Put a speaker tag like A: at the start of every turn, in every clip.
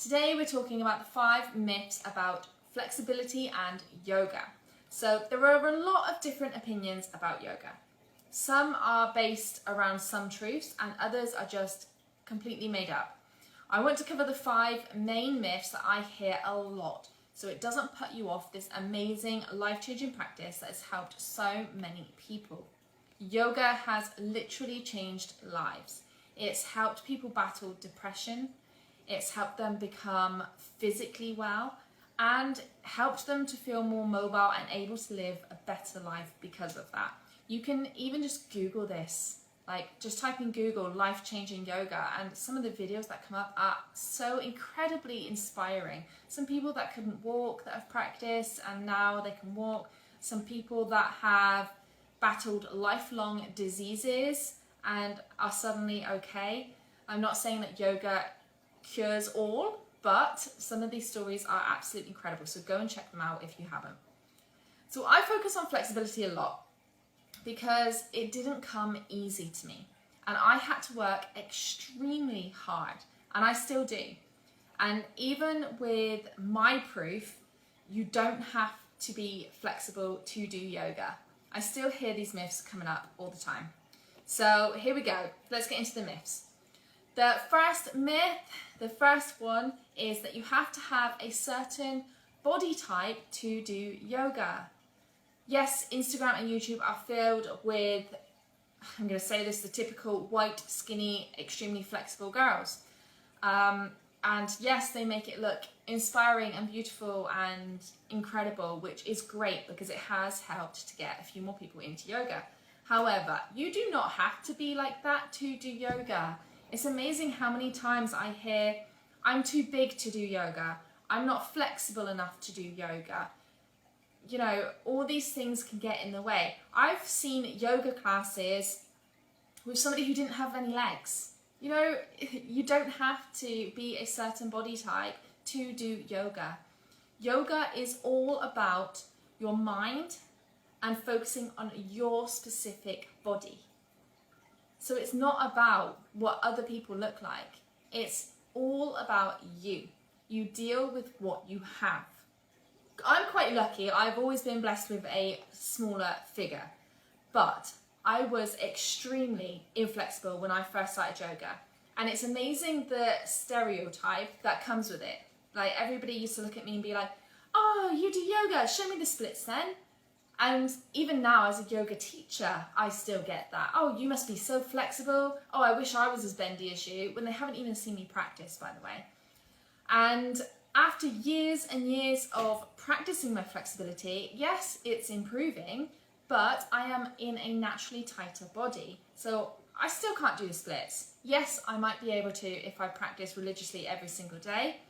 A: Today we're talking about the 5 myths about flexibility and yoga. So there are a lot of different opinions about yoga. Some are based around some truths and others are just completely made up. I want to cover the 5 main myths that I hear a lot, so it doesn't put you off this amazing life-changing practice that has helped so many people. Yoga has literally changed lives. It's helped people battle depression, it's helped them become physically well, and helped them to feel more mobile and able to live a better life because of that. You can even just Google this, like just type in Google life-changing yoga, and some of the videos that come up are so incredibly inspiring. Some people that couldn't walk that have practiced and now they can walk. Some people that have battled lifelong diseases and are suddenly okay. I'm not saying that yoga cures all, but some of these stories are absolutely incredible, so go and check them out if you haven't. So I focus on flexibility a lot because it didn't come easy to me, and I had to work extremely hard, and I still do. And even with my proof, you don't have to be flexible to do yoga. I still hear these myths coming up all the time. So here we go, let's get into the myths. The first myth, the first one, is that you have to have a certain body type to do yoga. Yes, Instagram and YouTube are filled with, I'm going to say this, the typical white, skinny, extremely flexible girls. And yes, they make it look inspiring and beautiful and incredible, which is great because it has helped to get a few more people into yoga. However, you do not have to be like that to do yoga. It's amazing how many times I hear, I'm too big to do yoga, I'm not flexible enough to do yoga. You know, all these things can get in the way. I've seen yoga classes with somebody who didn't have any legs. You know, you don't have to be a certain body type to do yoga. Yoga is all about your mind and focusing on your specific body. So it's not about what other people look like. It's all about you. You deal with what you have. I'm quite lucky. I've always been blessed with a smaller figure, but I was extremely inflexible when I first started yoga. And it's amazing the stereotype that comes with it. Like, everybody used to look at me and be like, oh, you do yoga, show me the splits then. And even now as a yoga teacher, I still get that. Oh, you must be so flexible. Oh, I wish I was as bendy as you, when they haven't even seen me practice, by the way. And after years and years of practicing my flexibility, yes, it's improving, but I am in a naturally tighter body. So I still can't do the splits. Yes, I might be able to if I practice religiously every single day,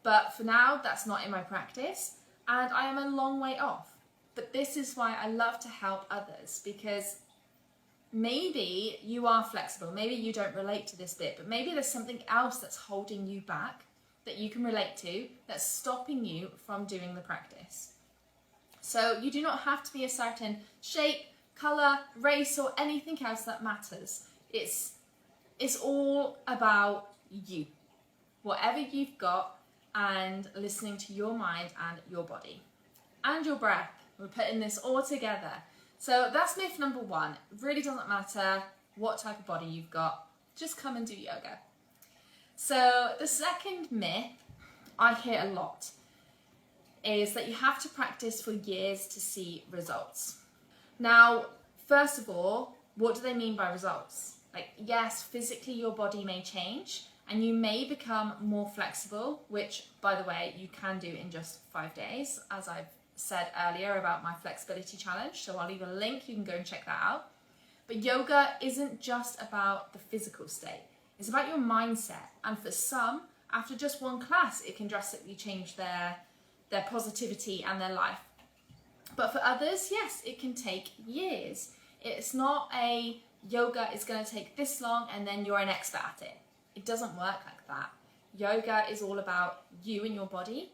A: but for now, that's not in my practice, and I am a long way off. But this is why I love to help others, because maybe you are flexible, maybe you don't relate to this bit, but maybe there's something else that's holding you back that you can relate to, that's stopping you from doing the practice. So you do not have to be a certain shape, colour, race, or anything else that matters. It's all about you, whatever you've got, and listening to your mind and your body and your breath. We're putting this all together. So that's myth number 1. It really doesn't matter what type of body you've got, just come and do yoga. So the second myth I hear a lot is that you have to practice for years to see results. Now, first of all, what do they mean by results? Like, yes, physically your body may change and you may become more flexible, which, by the way, you can do in just 5 days, as I've said earlier about my flexibility challenge. So I'll leave a link, you can go and check that out. But yoga isn't just about the physical state. It's about your mindset. And for some, after just one class, it can drastically change their positivity and their life. But for others, yes, it can take years. It's not a yoga is going to take this long and then you're an expert at it. It doesn't work like that. Yoga is all about you and your body,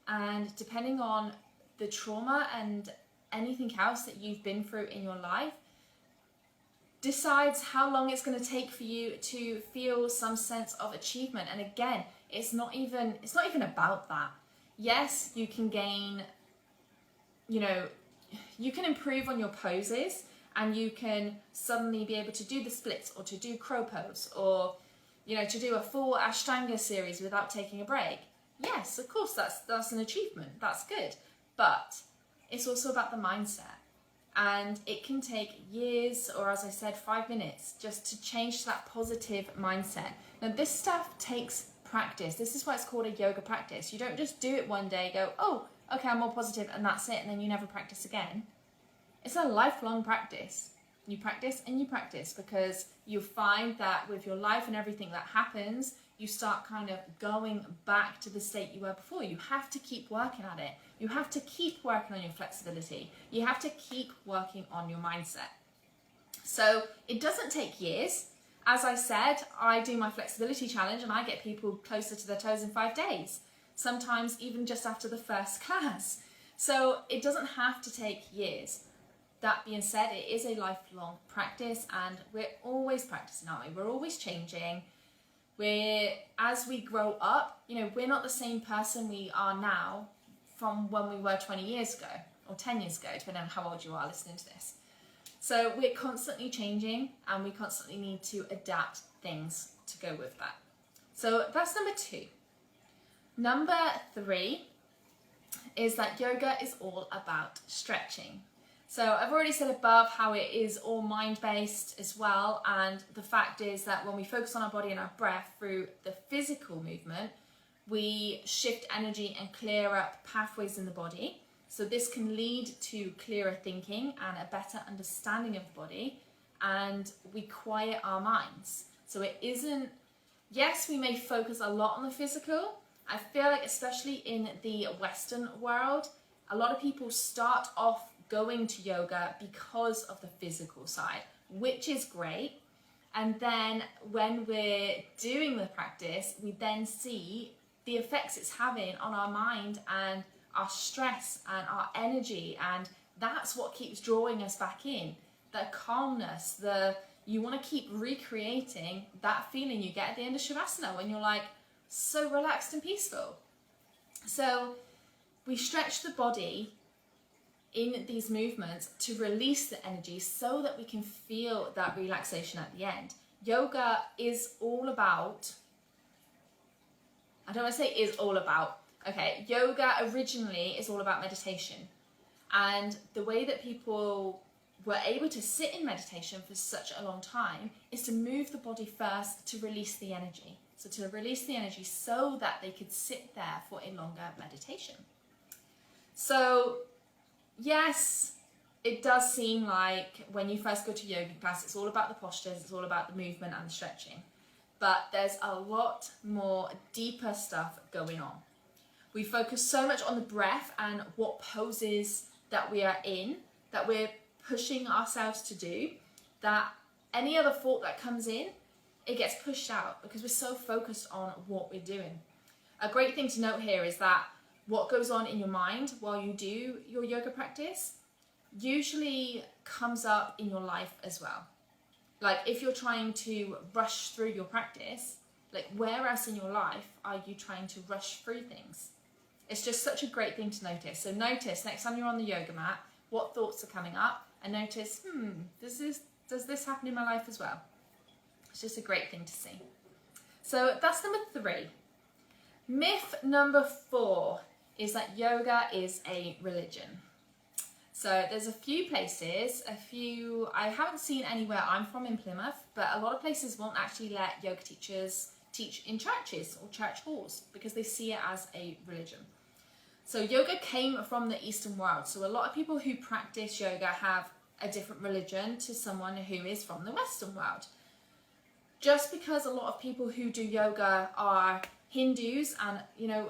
A: and depending on the trauma and anything else that you've been through in your life, decides how long it's going to take for you to feel some sense of achievement. And again, It's not even about that. Yes, you can gain, you can improve on your poses, and you can suddenly be able to do the splits, or to do crow pose, or to do a full Ashtanga series without taking a break. Yes, of course, that's an achievement. That's good. But it's also about the mindset. And it can take years, or as I said, 5 minutes, just to change that positive mindset. Now, this stuff takes practice. This is why it's called a yoga practice. You don't just do it one day, go, oh, okay, I'm more positive, and that's it, and then you never practice again. It's a lifelong practice. You practice and you practice, because you find that with your life and everything that happens, you start kind of going back to the state you were before. You have to keep working at it. You have to keep working on your flexibility. You have to keep working on your mindset. So it doesn't take years. As I said, I do my flexibility challenge and I get people closer to their toes in 5 days, sometimes even just after the first class. So it doesn't have to take years. That being said, it is a lifelong practice, and we're always practicing, aren't we? We're always changing. As we grow up, we're not the same person we are now from when we were 20 years ago or 10 years ago, depending on how old you are listening to this. So we're constantly changing, and we constantly need to adapt things to go with that. So that's number 2. Number 3 is that yoga is all about stretching. So I've already said above how it is all mind-based as well, and the fact is that when we focus on our body and our breath through the physical movement, we shift energy and clear up pathways in the body. So this can lead to clearer thinking and a better understanding of the body, and we quiet our minds. So it isn't, yes, we may focus a lot on the physical. I feel like especially in the Western world, a lot of people start off going to yoga because of the physical side, which is great. And then when we're doing the practice, we then see the effects it's having on our mind and our stress and our energy, and that's what keeps drawing us back in. The calmness, you want to keep recreating that feeling you get at the end of Shavasana when you're like so relaxed and peaceful. So we stretch the body in these movements to release the energy so that we can feel that relaxation at the end. Yoga is all about, I don't want to say is all about, okay, yoga originally is all about meditation. And the way that people were able to sit in meditation for such a long time is to move the body first to release the energy. So to release the energy so that they could sit there for a longer meditation. So yes, it does seem like when you first go to yoga class, it's all about the postures, it's all about the movement and the stretching. But there's a lot more deeper stuff going on. We focus so much on the breath and what poses that we are in, that we're pushing ourselves to do, that any other thought that comes in, it gets pushed out because we're so focused on what we're doing. A great thing to note here is that what goes on in your mind while you do your yoga practice usually comes up in your life as well. Like if you're trying to rush through your practice, like where else in your life are you trying to rush through things? It's just such a great thing to notice. So notice next time you're on the yoga mat, what thoughts are coming up, and notice, does this happen in my life as well? It's just a great thing to see. So that's number 3. Myth number 4 is that yoga is a religion. So there's a few places, I haven't seen anywhere I'm from in Plymouth, but a lot of places won't actually let yoga teachers teach in churches or church halls because they see it as a religion. So yoga came from the Eastern world. So a lot of people who practice yoga have a different religion to someone who is from the Western world. Just because a lot of people who do yoga are Hindus and,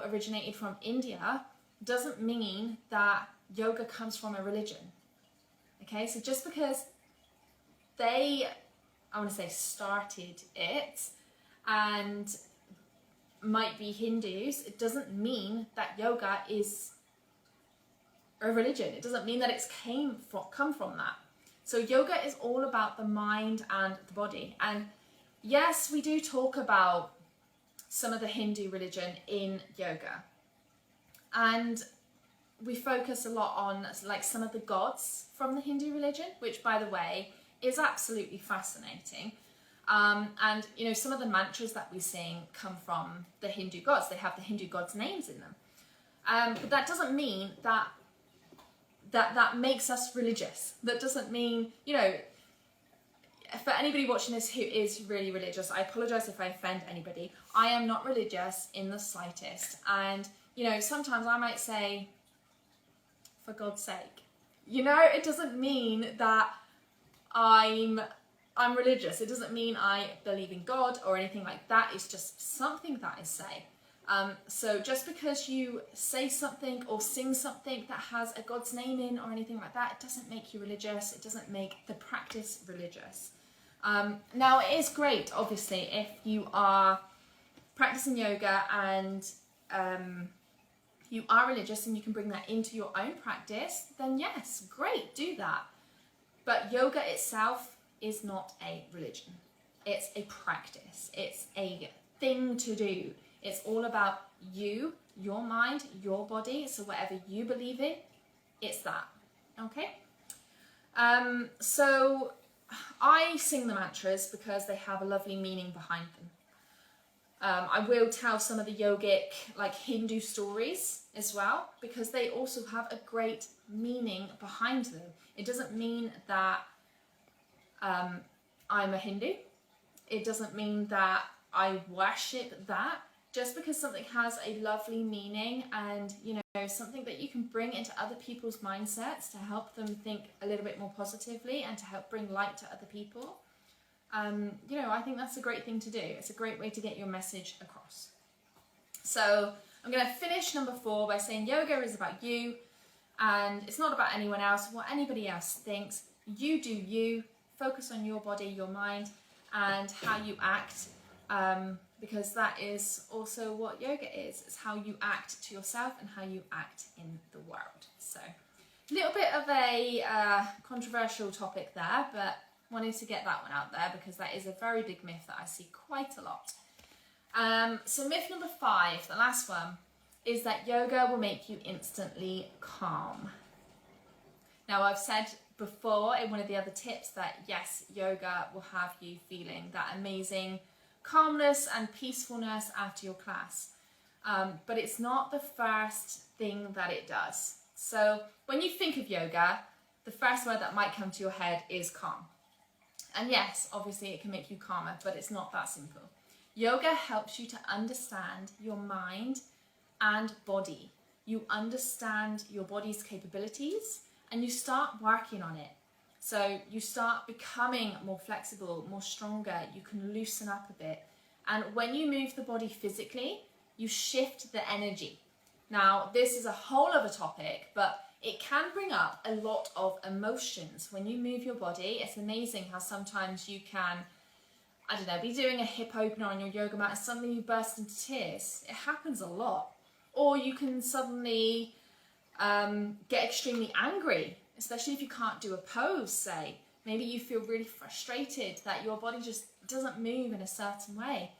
A: originated from India doesn't mean that yoga comes from a religion. Okay, so just because they, started it and might be Hindus, it doesn't mean that yoga is a religion. It doesn't mean that it's come from that. So yoga is all about the mind and the body. And yes, we do talk about some of the Hindu religion in yoga. And we focus a lot on like some of the gods from the Hindu religion, which by the way is absolutely fascinating. And you know, some of the mantras that we sing come from the Hindu gods. They have the Hindu gods' names in them. But that doesn't mean that makes us religious. That doesn't mean, you know, for anybody watching this who is really religious, I apologise if I offend anybody. I am not religious in the slightest. And, you know, sometimes I might say, for God's sake. You know, it doesn't mean that I'm religious. It doesn't mean I believe in God or anything like that. It's just something that I say. So just because you say something or sing something that has a God's name in or anything like that, it doesn't make you religious. It doesn't make the practice religious. Now, it is great, obviously, if you are practicing yoga and you are religious and you can bring that into your own practice, then yes, great, do that. But yoga itself is not a religion. It's a practice. It's a thing to do. It's all about you, your mind, your body. So whatever you believe in, it's that. Okay? So I sing the mantras because they have a lovely meaning behind them. I will tell some of the yogic, like Hindu stories as well, because they also have a great meaning behind them. It doesn't mean that I'm a Hindu. It doesn't mean that I worship that. Just because something has a lovely meaning and, you know, something that you can bring into other people's mindsets to help them think a little bit more positively and to help bring light to other people, you know, I think that's a great thing to do. It's a great way to get your message across. So I'm going to finish number 4 by saying yoga is about you and it's not about anyone else, what anybody else thinks. You do you, focus on your body, your mind, and how you act. Because that is also what yoga is. It's how you act to yourself and how you act in the world. So a little bit of a controversial topic there, but wanted to get that one out there because that is a very big myth that I see quite a lot. So myth number 5, the last one, is that yoga will make you instantly calm. Now, I've said before in one of the other tips that yes, yoga will have you feeling that amazing calmness and peacefulness after your class. But it's not the first thing that it does. So when you think of yoga, the first word that might come to your head is calm. And yes, obviously it can make you calmer, but it's not that simple. Yoga helps you to understand your mind and body. You understand your body's capabilities and you start working on it. So you start becoming more flexible, more stronger, you can loosen up a bit. And when you move the body physically, you shift the energy. Now, this is a whole other topic, but it can bring up a lot of emotions. When you move your body, it's amazing how sometimes you can, I don't know, be doing a hip opener on your yoga mat and suddenly you burst into tears. It happens a lot. Or you can suddenly get extremely angry, especially if you can't do a pose, say. Maybe you feel really frustrated that your body just doesn't move in a certain way.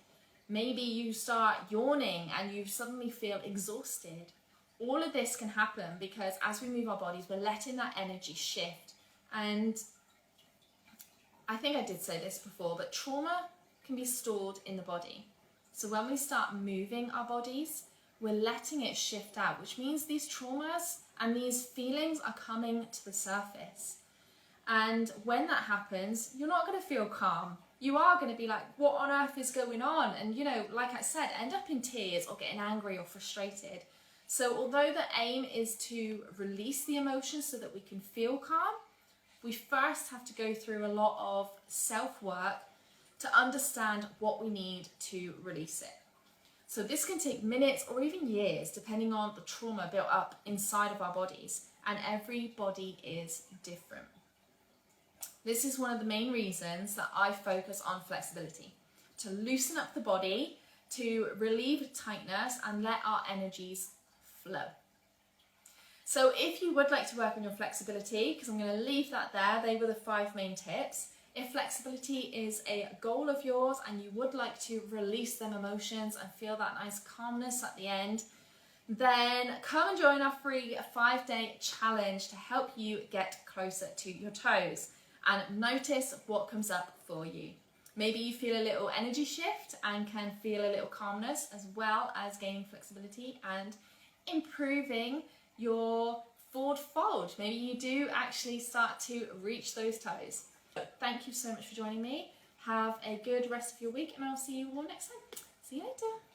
A: Maybe you start yawning and you suddenly feel exhausted. All of this can happen because as we move our bodies, we're letting that energy shift. And I think I did say this before, but trauma can be stored in the body. So when we start moving our bodies, we're letting it shift out, which means these traumas and these feelings are coming to the surface. And when that happens, you're not going to feel calm. You are going to be like, what on earth is going on? And, you know, like I said, end up in tears or getting angry or frustrated. So although the aim is to release the emotions so that we can feel calm, we first have to go through a lot of self-work to understand what we need to release it. So this can take minutes or even years, depending on the trauma built up inside of our bodies, and every body is different. This is one of the main reasons that I focus on flexibility, to loosen up the body, to relieve tightness and let our energies flow. So if you would like to work on your flexibility, because I'm going to leave that there, they were the 5 main tips. If flexibility is a goal of yours and you would like to release them emotions and feel that nice calmness at the end, then come and join our free 5-day challenge to help you get closer to your toes and notice what comes up for you. Maybe you feel a little energy shift and can feel a little calmness, as well as gaining flexibility and improving your forward fold. Maybe you do actually start to reach those toes. Thank you so much for joining me. Have a good rest of your week, and I'll see you all next time. See you later.